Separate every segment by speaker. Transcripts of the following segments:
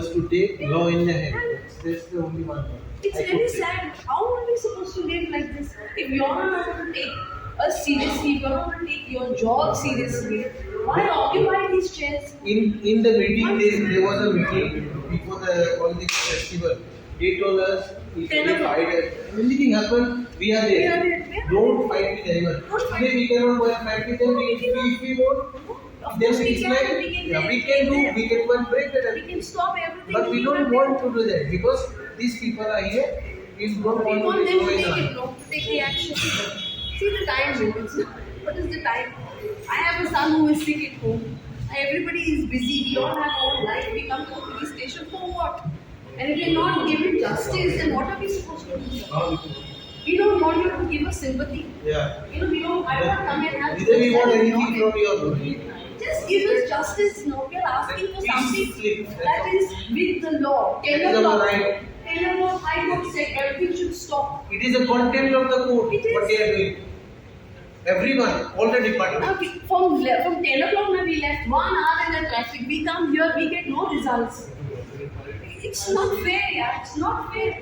Speaker 1: us to take law in their hands. That's the only one thing.
Speaker 2: It's very sad. How are we supposed to live like this? If you're not going to take us seriously, if you're not going to take your job seriously, why occupy these chairs?
Speaker 1: In the meeting, there was a meeting before all this festival. They told us if they fight, anything happen, we are there. Don't fight with anyone. Today we cannot go and fight with them. If we want, then it's like we can go and break that.
Speaker 2: We can stop everything.
Speaker 1: But we don't want to do that because these people are here. We don't
Speaker 2: We
Speaker 1: want
Speaker 2: want
Speaker 1: to
Speaker 2: them to
Speaker 1: be
Speaker 2: take
Speaker 1: going
Speaker 2: it,
Speaker 1: on.
Speaker 2: no, to take the action. See the time, Jones. What is the time? I have a son who is sick at home. Everybody is busy. We all have our own life. We come to the police station for what? And if you're not given justice, then what are we supposed to do? We don't want you to give us sympathy.
Speaker 1: Yeah.
Speaker 2: We don't. I don't come and have.
Speaker 1: Neither we want anything from your
Speaker 2: Just give us justice. No, we are asking for something that is with the law.
Speaker 1: That is our right.
Speaker 2: Tell High Court said everything should stop.
Speaker 1: It is a contempt of the court.
Speaker 2: It is.
Speaker 1: What they are doing. Everyone, all the departments.
Speaker 2: Okay, from 10 o'clock now we left 1 hour in the traffic. We come here, we get no results. It's not fair, yeah. It's not fair.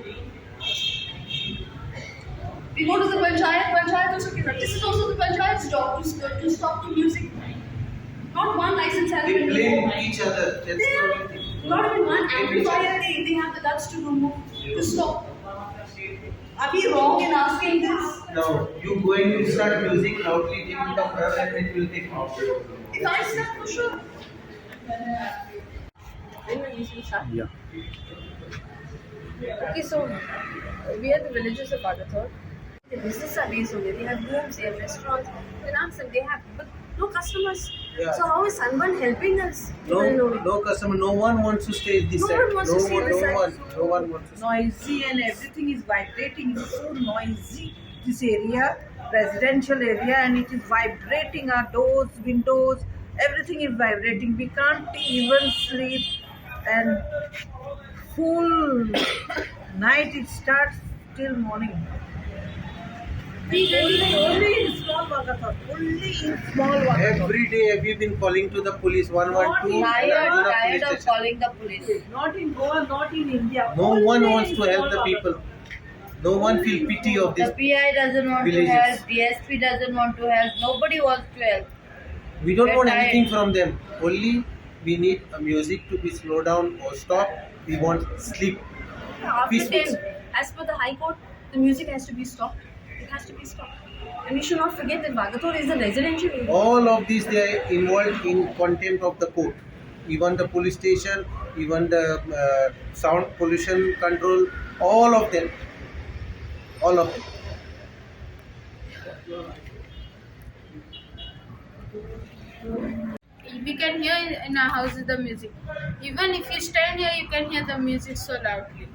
Speaker 2: We go to the panchayat also cannot. This is also the panchayat's job to stop the music. Not one license has
Speaker 1: They
Speaker 2: been
Speaker 1: blame
Speaker 2: removed.
Speaker 1: each other. That's the only thing.
Speaker 2: Not even one amplifier they have the guts to remove, to stop. Are we wrong in asking this?
Speaker 1: Now, you going to start music loudly, they will come here and it will take off.
Speaker 2: If I start, for sure.
Speaker 3: Yeah.
Speaker 2: Okay, so we are the villagers of Vagator. The business are based on it. They have homes, they have restaurants. Then ask them, they have, but no customers.
Speaker 1: Yeah.
Speaker 2: So how is someone helping us?
Speaker 1: No customer, no one wants to stay this
Speaker 2: No
Speaker 1: side.
Speaker 2: one wants to stay this side.
Speaker 1: No one wants to stay.
Speaker 3: Noisy and everything is vibrating. It's so noisy. This area, residential area, and it is vibrating. Our doors, windows, everything is vibrating. We can't even sleep, and full night it starts till morning. Only in small Vagator. Only in small Vagator.
Speaker 1: Every day have you been calling to the police 112?
Speaker 2: Tired of calling the police.
Speaker 3: Not in Goa, not in India.
Speaker 1: No
Speaker 3: Only
Speaker 1: one
Speaker 3: in
Speaker 1: wants to
Speaker 3: small
Speaker 1: help the
Speaker 3: Vagator.
Speaker 1: people. No one feel pity of
Speaker 4: The
Speaker 1: this.
Speaker 4: PI doesn't want
Speaker 1: villages.
Speaker 4: to help, DSP doesn't want to help, nobody wants to help.
Speaker 1: We don't want
Speaker 4: We're tired.
Speaker 1: anything from them. Only we need a music to be slowed down or stop. We want sleep.
Speaker 2: After
Speaker 1: Peaceful.
Speaker 2: 10, as per the High Court, the music has to be stopped. It has to be stopped. And we should not forget that Vagator is a residential area.
Speaker 1: All of these they are involved in contempt of the court. Even the police station, even the sound pollution control, all of them. All of them.
Speaker 4: We can hear in our houses the music. Even if you stand here, you can hear the music so loudly.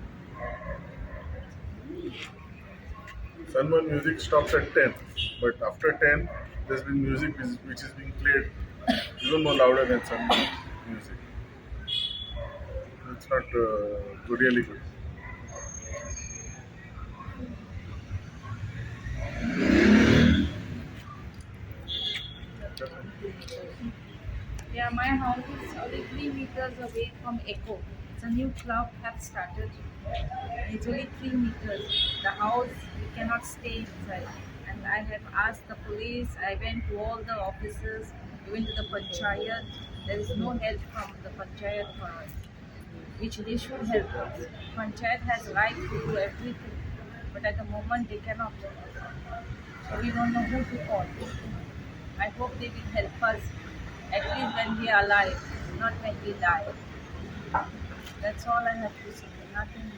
Speaker 5: Sunburn music stops at 10, but after 10, there's been music which is being played even more louder than Sunburn music. It's not really good.
Speaker 6: Yeah, my house is only 3 meters away from Echo. It's a new club have started. It's only 3 meters. The house, we cannot stay inside. And I have asked the police, I went to all the offices, even to the panchayat. There is no help from the panchayat for us, which they should help us. Panchayat has right to do everything, but at the moment they cannot. So we don't know who to call. I hope they will help us, at least when we are alive, not when we die. That's all I have to say. Nothing.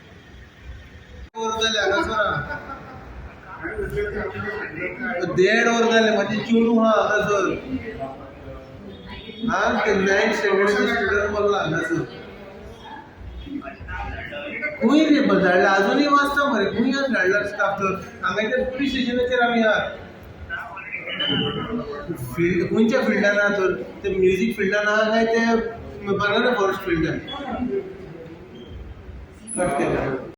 Speaker 1: देड वर झाले म्हणजे चिडू हा हांगासर हा ते 9th स्टँडर्डचे student बोलला हांगासर खंय रे बजाडला अजूनही वाचता मरे खंय धाडला स्टाफ तर हांगाच्या पुलीस स्टेशनाचेर आमी आहात फील्ड खंयच्या फिल्डान आहा तर ते म्युझिक फिल्डान आहा काय ते बनाना फॉरेस्ट फिल्डान